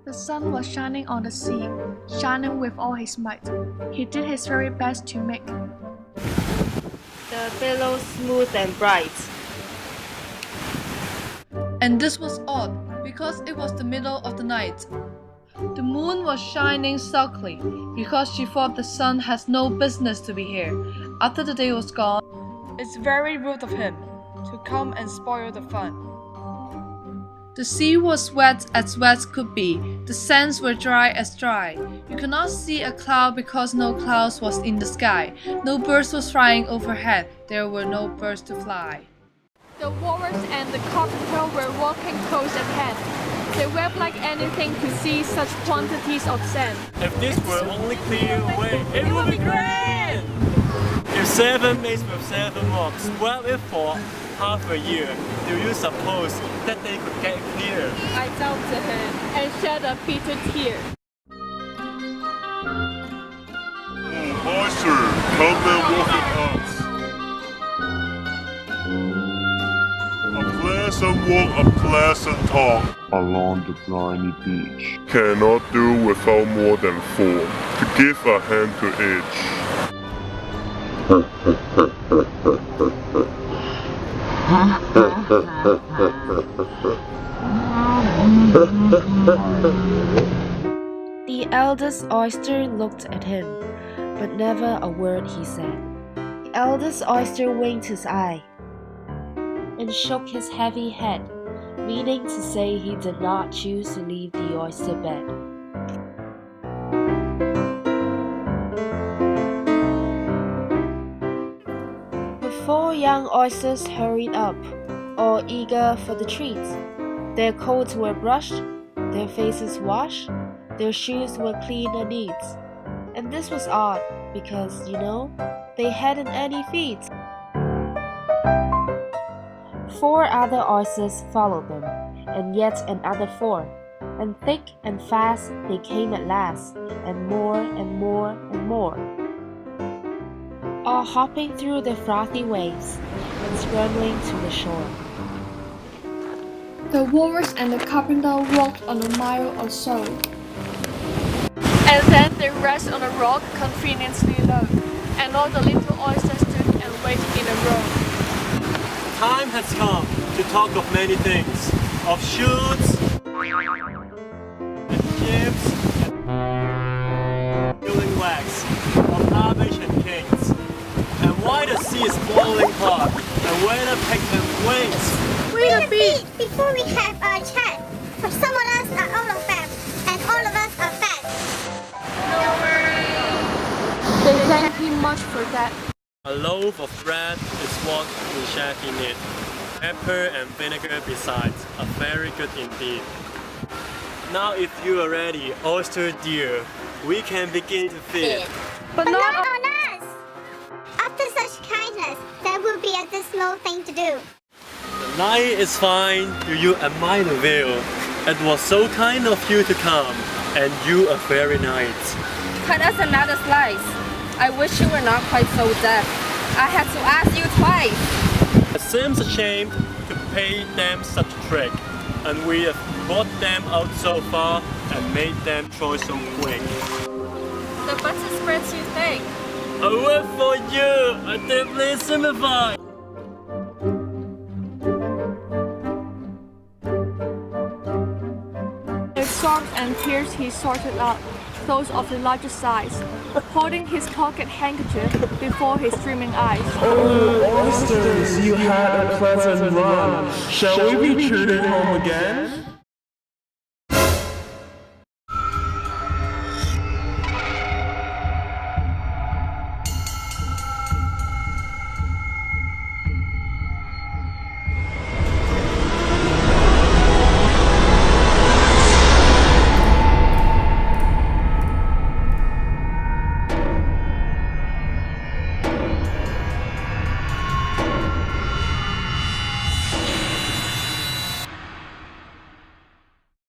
The sun was shining on the sea, shining with all his might. He did his very best to make the billows smooth and bright. And this was odd, because it was the middle of the night. The moon was shining sulkily, because she thought the sun has no business to be here. After the day was gone, it's very rude of him to come and spoil the fun. The sea was wet as wet could be. The sands were dry as dry. You could not see a cloud because no clouds was in the sky. No birds was flying overhead. There were no birds to fly. The Walrus and the Carpenter were walking close at hand. They wept like anything to see such quantities of sand. If this were only clear away, it would be grand! If 7 maids with 7 rocks dwell it for half a year, do you suppose that they could get clear? I doubted him and shed a bitter tear. Oh, Master, come and walk with us. A pleasant walk, a pleasant talk along the briny beach. Cannot do without more than 4 to give a hand to each. The eldest oyster looked at him, but never a word he said. The eldest oyster winked his eye and shook his heavy head, meaning to say he did not choose to leave the oyster bed. The 4 young oysters hurried up, all eager for the treat. Their coats were brushed, their faces washed, their shoes were clean and neat. And this was odd, because, they hadn't any feet. 4 other oysters followed them, and yet another 4, and thick and fast they came at last, and more and more and more, all hopping through the frothy waves and scrambling to the shore. The Walrus and the Carpenter walked on a mile or so, and then they rested on a rock conveniently low, and all the little oysters stood and waited in a row. Time has come to talk of many things, of shoots, and ships, and peeling wax, of garbage and cakes, and why the sea is boiling hot, and whether pigs have wings. Wait a bit before we have our chat, for some of us are out of fat, and all of us are fat. No worries. They thanked him much for that. A loaf of bread is what we share in it. Pepper and vinegar besides are very good indeed. Now if you are ready, oyster dear, we can begin to feed. But not on us! After such kindness, that would be a dismal thing to do. The night is fine. Do you admire the view? It was so kind of you to come, and you are very nice. Cut us another slice. I wish you were not quite so deaf. I had to ask you twice. It seems a shame to pay them such a trick, and we have brought them out so far and made them try so quick. The butter spreads too thick. A word for you, I deeply sympathize. Their sobs and tears he sorted out, those of the larger size, holding his pocket handkerchief before his streaming eyes. Oh, oysters, you had a pleasant run. Shall we be treated home again?